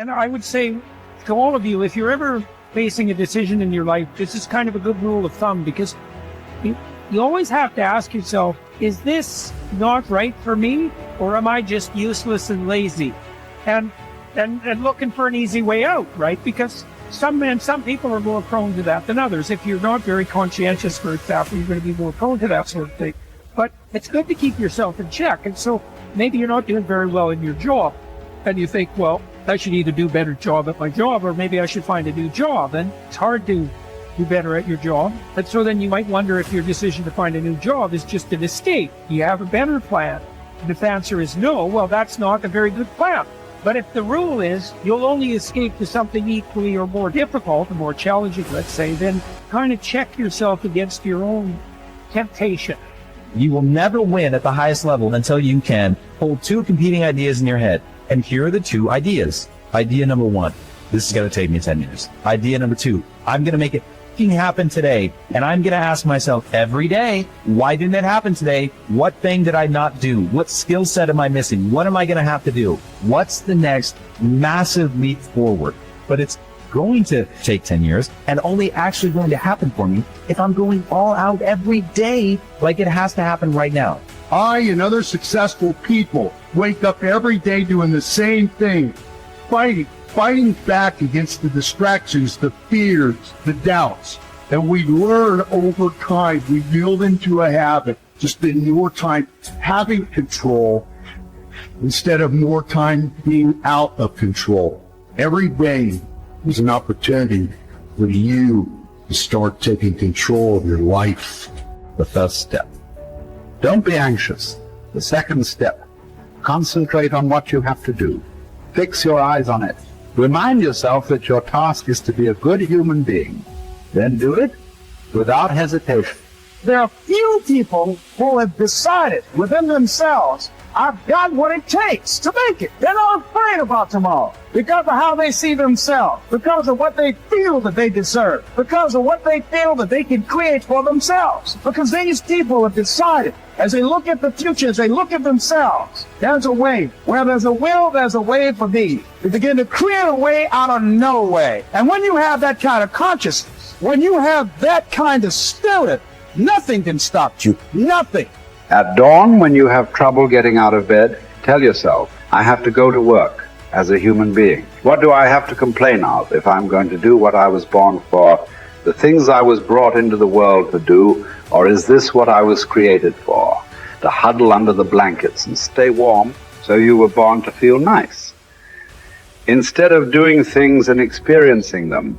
And I would say to all of you, if you're ever facing a decision in your life, this is kind of a good rule of thumb, because you always have to ask yourself, is this not right for me, or am I just useless and lazy? And looking for an easy way out, right? Because some people are more prone to that than others. If you're not very conscientious, for example, you're going to be more prone to that sort of thing. But it's good to keep yourself in check. And so maybe you're not doing very well in your job, and you think, well, I should either do a better job at my job, or maybe I should find a new job. And it's hard to do better at your job. And so then you might wonder if your decision to find a new job is just an escape. Do you have a better plan? And if the answer is no, well, that's not a very good plan. But if the rule is you'll only escape to something equally or more difficult, or more challenging, let's say, then kind of check yourself against your own temptation. You will never win at the highest level until you can hold two competing ideas in your head. And here are the two ideas. Idea number one, this is going to take me 10 years. Idea number two, I'm going to make it happen today. And I'm going to ask myself every day, why didn't it happen today? What thing did I not do? What skill set am I missing? What am I going to have to do? What's the next massive leap forward? But it's going to take 10 years and only actually going to happen for me if I'm going all out every day, like it has to happen right now. I and other successful people wake up every day doing the same thing, fighting back against the distractions, the fears, the doubts. And we learn over time, we build into a habit to spend more time having control instead of more time being out of control. Every day is an opportunity for you to start taking control of your life. The first step. Don't be anxious. The second step. Concentrate on what you have to do. Fix your eyes on it. Remind yourself that your task is to be a good human being. Then do it without hesitation. There are few people who have decided within themselves, I've got what it takes to make it. They're not afraid about tomorrow because of how they see themselves, because of what they feel that they deserve, because of what they feel that they can create for themselves. Because these people have decided, as they look at the future, as they look at themselves, there's a way. Where there's a will, there's a way for thee. They begin to create a way out of no way. And when you have that kind of consciousness, when you have that kind of spirit, nothing can stop you. Nothing. At dawn, when you have trouble getting out of bed, tell yourself, I have to go to work as a human being. What do I have to complain of if I'm going to do what I was born for, the things I was brought into the world to do, or is this what I was created for? To huddle under the blankets and stay warm, so you were born to feel nice. Instead of doing things and experiencing them,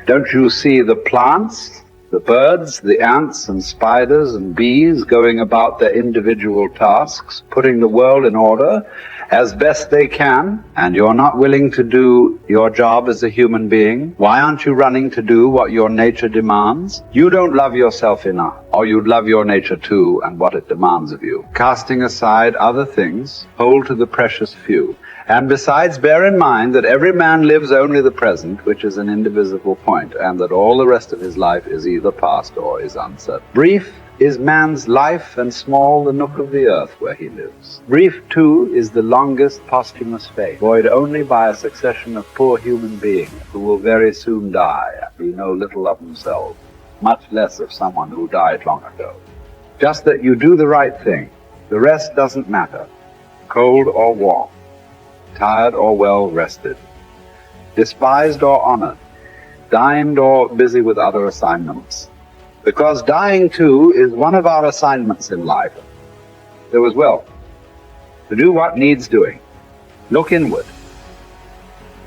don't you see the plants, the birds, the ants and spiders and bees going about their individual tasks, putting the world in order as best they can, and you're not willing to do your job as a human being? Why aren't you running to do what your nature demands? You don't love yourself enough, or you'd love your nature too and what it demands of you. Casting aside other things, hold to the precious few. And besides, bear in mind that every man lives only the present, which is an indivisible point, and that all the rest of his life is either past or is uncertain. Brief is man's life, and small the nook of the earth where he lives. Brief, too, is the longest posthumous fate, void only by a succession of poor human beings who will very soon die and be no little of themselves, much less of someone who died long ago. Just that you do the right thing. The rest doesn't matter, cold or warm, tired or well rested, despised or honored, dined or busy with other assignments. Because dying too is one of our assignments in life. So as well, to do what needs doing. Look inward.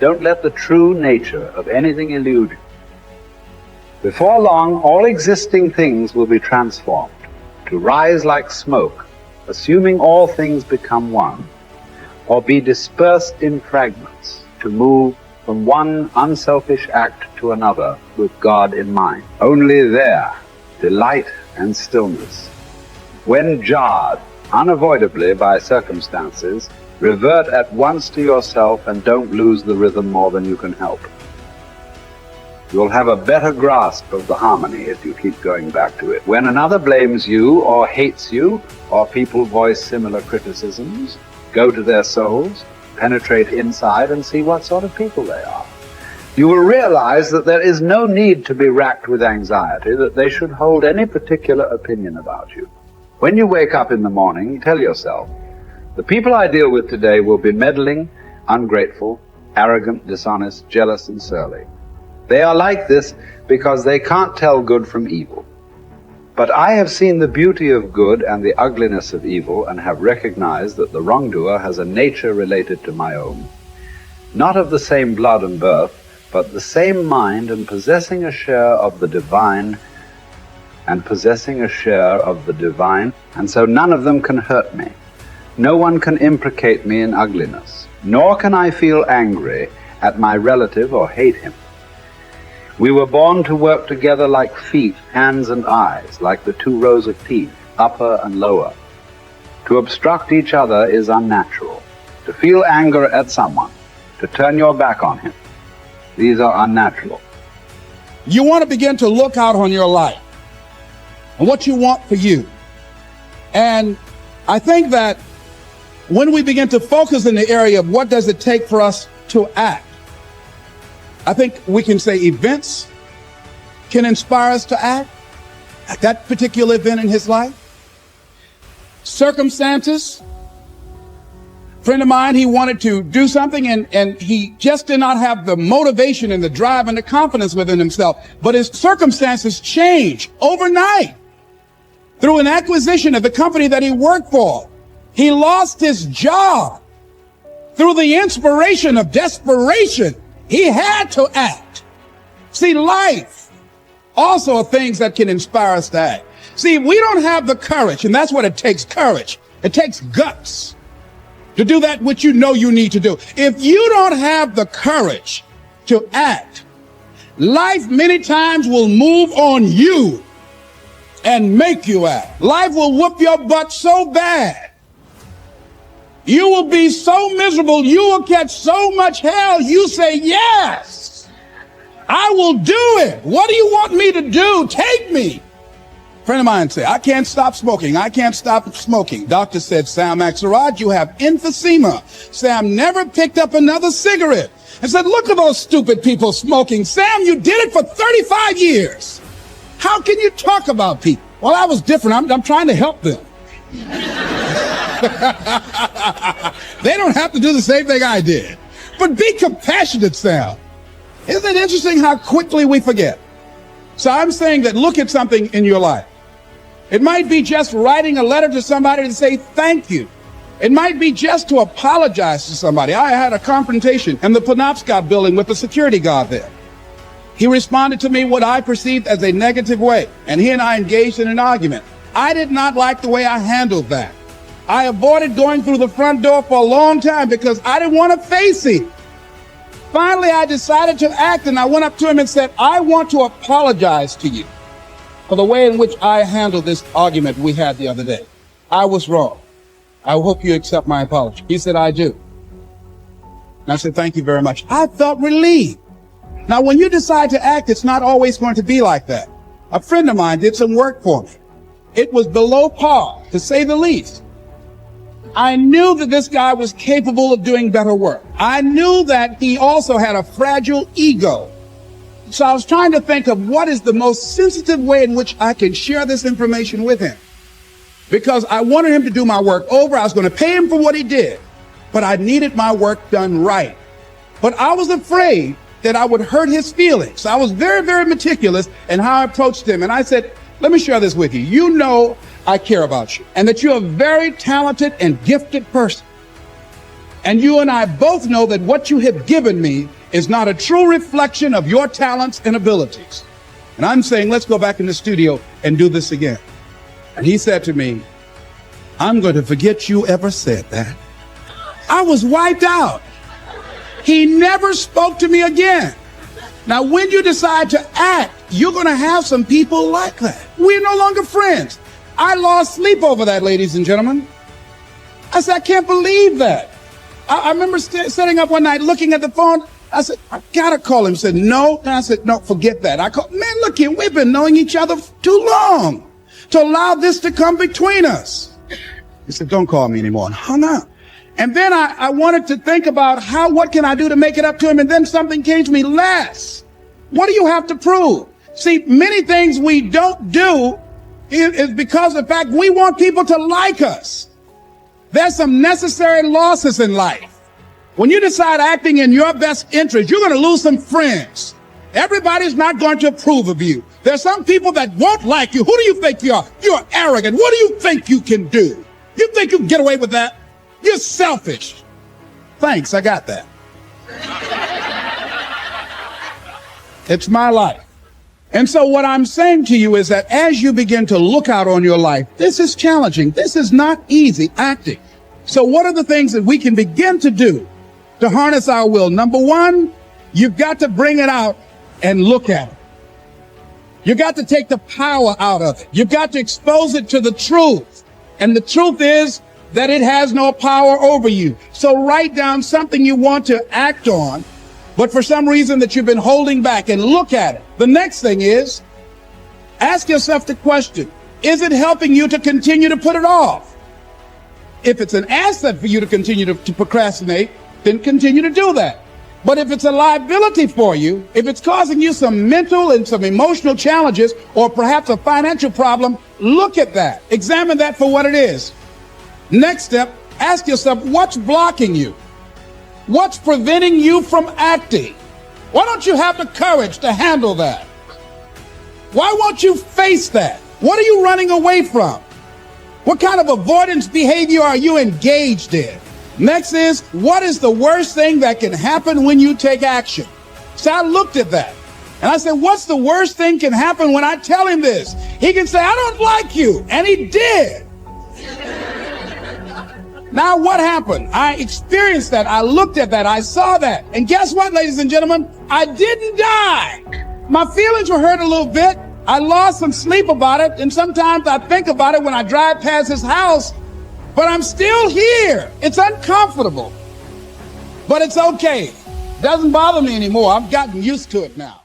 Don't let the true nature of anything elude you. Before long, all existing things will be transformed to rise like smoke, assuming all things become one, or be dispersed in fragments to move from one unselfish act to another with God in mind. Only there, delight and stillness. When jarred unavoidably by circumstances, revert at once to yourself and don't lose the rhythm more than you can help. You'll have a better grasp of the harmony if you keep going back to it. When another blames you or hates you, or people voice similar criticisms, go to their souls, penetrate inside and see what sort of people they are. You will realize that there is no need to be racked with anxiety that they should hold any particular opinion about you. When you wake up in the morning, tell yourself, the people I deal with today will be meddling, ungrateful, arrogant, dishonest, jealous, and surly. They are like this because they can't tell good from evil. But I have seen the beauty of good and the ugliness of evil, and have recognized that the wrongdoer has a nature related to my own, not of the same blood and birth, but the same mind, and possessing a share of the divine, and so none of them can hurt me. No one can imprecate me in ugliness, nor can I feel angry at my relative or hate him. We were born to work together like feet, hands, and eyes, like the two rows of teeth, upper and lower. To obstruct each other is unnatural. To feel anger at someone, to turn your back on him, these are unnatural. You want to begin to look out on your life and what you want for you. And I think that when we begin to focus in the area of what does it take for us to act, I think we can say events can inspire us to act. That particular event in his life. Circumstances. A friend of mine, he wanted to do something and he just did not have the motivation and the drive and the confidence within himself. But his circumstances changed overnight through an acquisition of the company that he worked for. He lost his job through the inspiration of desperation. He had to act. See, life also are things that can inspire us to act. See, we don't have the courage, and that's what it takes, courage. It takes guts to do that which you know you need to do. If you don't have the courage to act, life many times will move on you and make you act. Life will whoop your butt so bad. You will be so miserable, you will catch so much hell, you say, yes, I will do it. What do you want me to do? Take me. A friend of mine said, I can't stop smoking. I can't stop smoking. Doctor said, Sam Axelrod, you have emphysema. Sam never picked up another cigarette and said, look at those stupid people smoking. Sam, you did it for 35 years. How can you talk about people? Well, I was different. I'm trying to help them. They don't have to do the same thing I did. But be compassionate, Sam. Isn't it interesting how quickly we forget? So I'm saying that look at something in your life. It might be just writing a letter to somebody to say thank you. It might be just to apologize to somebody. I had a confrontation in the Penobscot building with the security guard there. He responded to me what I perceived as a negative way, and he and I engaged in an argument. I did not like the way I handled that. I avoided going through the front door for a long time because I didn't want to face him. Finally, I decided to act, and I went up to him and said, I want to apologize to you for the way in which I handled this argument we had the other day. I was wrong. I hope you accept my apology. He said, I do. And I said, thank you very much. I felt relieved. Now, when you decide to act, it's not always going to be like that. A friend of mine did some work for me. It was below par, to say the least. I knew that this guy was capable of doing better work. I knew that he also had a fragile ego. So I was trying to think of what is the most sensitive way in which I can share this information with him. Because I wanted him to do my work over. I was going to pay him for what he did, but I needed my work done right. But I was afraid that I would hurt his feelings. So I was very, very meticulous in how I approached him. And I said, let me share this with you. You know I care about you and that you're a very talented and gifted person. And you and I both know that what you have given me is not a true reflection of your talents and abilities. And I'm saying, let's go back in the studio and do this again. And he said to me, I'm going to forget you ever said that. I was wiped out. He never spoke to me again. Now, when you decide to act, you're going to have some people like that. We're no longer friends. I lost sleep over that, ladies and gentlemen. I said, I can't believe that. I remember sitting up one night looking at the phone. I said, I got to call him. He said, no. And I said, no, forget that. I called, man, look here. We've been knowing each other too long to allow this to come between us. He said, don't call me anymore. And hung up. And then I wanted to think about what can I do to make it up to him? And then something came to me, less. What do you have to prove? See, many things we don't do is because of the fact we want people to like us. There's some necessary losses in life. When you decide acting in your best interest, you're going to lose some friends. Everybody's not going to approve of you. There's some people that won't like you. Who do you think you are? You're arrogant. What do you think you can do? You think you can get away with that? You're selfish. Thanks, I got that. It's my life. And so what I'm saying to you is that as you begin to look out on your life, this is challenging. This is not easy acting. So what are the things that we can begin to do to harness our will? Number one, you've got to bring it out and look at it. You got to take the power out of it. You've got to expose it to the truth. And the truth is that it has no power over you. So write down something you want to act on, but for some reason that you've been holding back, and look at it. The next thing is, ask yourself the question, is it helping you to continue to put it off? If it's an asset for you to continue to procrastinate, then continue to do that. But if it's a liability for you, if it's causing you some mental and some emotional challenges, or perhaps a financial problem, look at that. Examine that for what it is. Next step, ask yourself, what's blocking you? What's preventing you from acting? Why don't you have the courage to handle that? Why won't you face that? What are you running away from? What kind of avoidance behavior are you engaged in? Next is, what is the worst thing that can happen when you take action? So I looked at that and I said, what's the worst thing can happen when I tell him this? He can say, I don't like you. And he did. Now what happened? I experienced that. I looked at that. I saw that. And guess what, ladies and gentlemen? I didn't die. My feelings were hurt a little bit. I lost some sleep about it. And sometimes I think about it when I drive past his house. But I'm still here. It's uncomfortable. But it's okay. It doesn't bother me anymore. I've gotten used to it now.